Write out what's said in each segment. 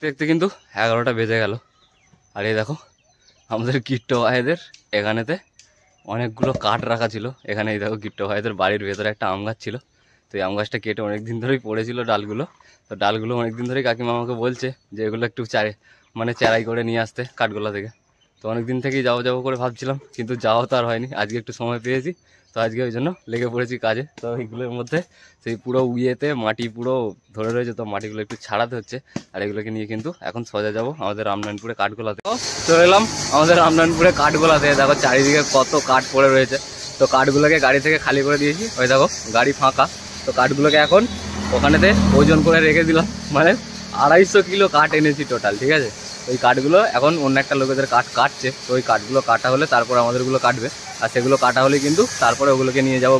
দেখতে কিন্তু 11টা বেজে গেল। আর এই দেখো আমাদের গিট্টো ভাইদের এখানেতে অনেকগুলো কাঠ রাখা ছিল। এখানে এই দেখো গিট্টো ভাইদের বাড়ির ভেতরে একটা আম গাছ ছিল, তো এই আম গাছটা কেটে অনেক দিন ধরেই পড়েছিল ডালগুলো। তো ডালগুলো অনেক দিন ধরেই কাকিমা আমাকে বলছে যে এগুলো একটু চেরাই করে নিয়ে আসতে কাঠগোলা থেকে। তো অনেক দিন থেকেই যাবো করে ভাবছিলাম, কিন্তু যাওয়া তো আর হয়নি। আজকে একটু সময় পেয়েছি, তো আজকে ওই জন্য লেগে পড়েছি কাজে। তো এইগুলোর মধ্যে সেই পুরো উইয়েতে মাটি পুরো ধরে রয়েছে, তো মাটিগুলো একটু ছাড়াতে হচ্ছে। আর এগুলোকে নিয়ে কিন্তু এখন সোজা যাবো আমাদের রামনারায়ণপুরে কাঠগোলাতে। চলে এলাম আমাদের রামনারায়ণপুরে কাঠগোলাতে। দেখো চারিদিকে কত কাঠ পড়ে রয়েছে। তো কাঠগুলোকে গাড়ি থেকে খালি করে দিয়েছি, ওই দেখো গাড়ি ফাঁকা। তো কাঠগুলোকে এখন ওখানেতে ওজন করে রেখে দিলাম, মানে 250 কিলো কাঠ এনেছি টোটাল, ঠিক আছে। ওই কাঠগুলো এখন অন্য একটা লোকেদের কাঠ কাটছে, তো ওই কাঠগুলো কাটা হলে তারপর আমাদেরগুলো কাটবে। আর সেগুলো কাটা হলে কিন্তু তারপরে ওগুলোকে নিয়ে যাবো।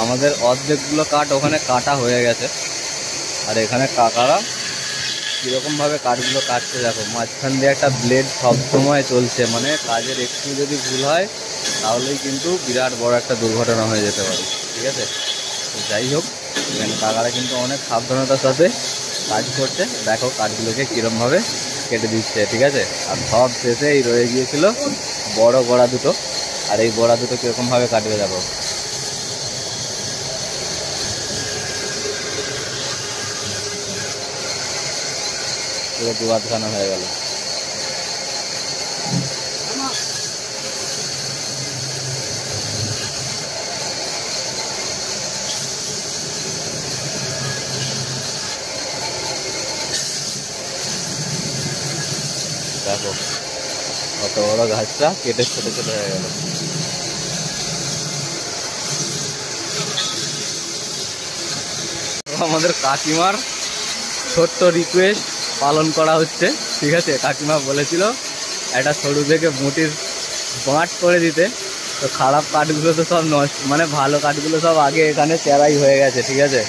আমাদের অর্ধেকগুলো কাঠ ওখানে কাটা হয়ে গেছে। আর এখানে কাকারা কীরকমভাবে কাঠগুলো কাটছে দেখো, মাঝখান দিয়ে একটা ব্লেড সবসময় চলছে, মানে কাজের একটু যদি ভুল হয় তাহলেই কিন্তু বিরাট বড় একটা দুর্ঘটনা হয়ে যেতে পারে, ঠিক আছে। তো যাই হোক, এখানে কাকারা কিন্তু অনেক সাবধানতার সাথে কাজ করছে। দেখো কাঠগুলোকে কীরমভাবে কেটে দিচ্ছে, ঠিক আছে। আর সব শেষে এই রয়ে গিয়েছিল বড় গোড়া দুটো, আর এই গোড়া দুটো কীরকমভাবে কাটবে দেখো। পুরো দুয়াতখানা হয়ে গেল। দেখো কত বড় গাছটা কেটে ছোট ছোট হয়ে গেল। আমাদের কাকিমার ছোট্ট রিকোয়েস্ট পালন করা হচ্ছে, ঠিক আছে। কাকিমা বলেছিল একটা সরু থেকে মুটির বাঁট করে দিতে। তো খারাপ কাঠগুলো তো সব নষ্ট, মানে ভালো কাঠগুলো সব আগে এখানে চেরাই হয়ে গেছে, ঠিক আছে।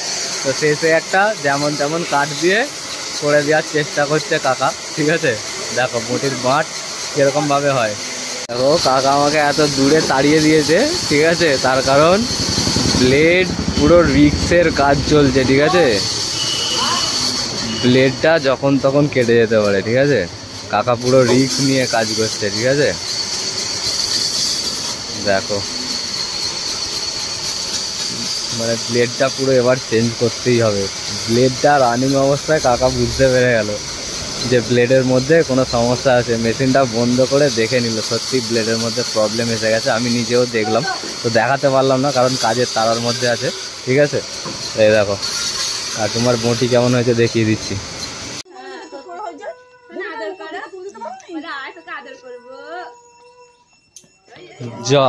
তো শেষে একটা যেমন তেমন কাঠ দিয়ে করে দেওয়ার চেষ্টা করছে কাকা, ঠিক আছে। দেখো মুটির বাঁট কীরকমভাবে হয়। দেখো কাকা আমাকে এত দূরে তাড়িয়ে দিয়েছে, ঠিক আছে, তার কারণ ব্লেড পুরো রিক্সের কাজ চলছে, ঠিক আছে। ব্লেডটা যখন তখন কেটে যেতে পারে, ঠিক আছে। কাকা পুরো রিস্ক নিয়ে কাজ করছে, ঠিক আছে। দেখো মানে ব্লেডটা পুরো এবার চেঞ্জ করতেই হবে। ব্লেডটা রানিং অবস্থায় কাকা বুঝতে পেরে গেল যে ব্লেডের মধ্যে কোনো সমস্যা আছে। মেশিনটা বন্ধ করে দেখে নিল, সত্যি ব্লেডের মধ্যে প্রবলেম এসে গেছে। আমি নিজেও দেখলাম, তো দেখাতে পারলাম না কারণ কাজের তারার মধ্যে আছে, ঠিক আছে। এই দেখো আর তোমার বটি কেমন হয়েছে দেখিয়ে দিচ্ছি। যা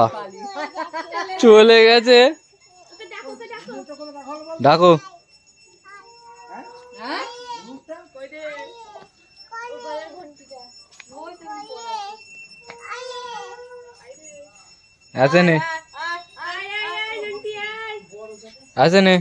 চলে গেছে, ডাকো। আসেনি আসেনি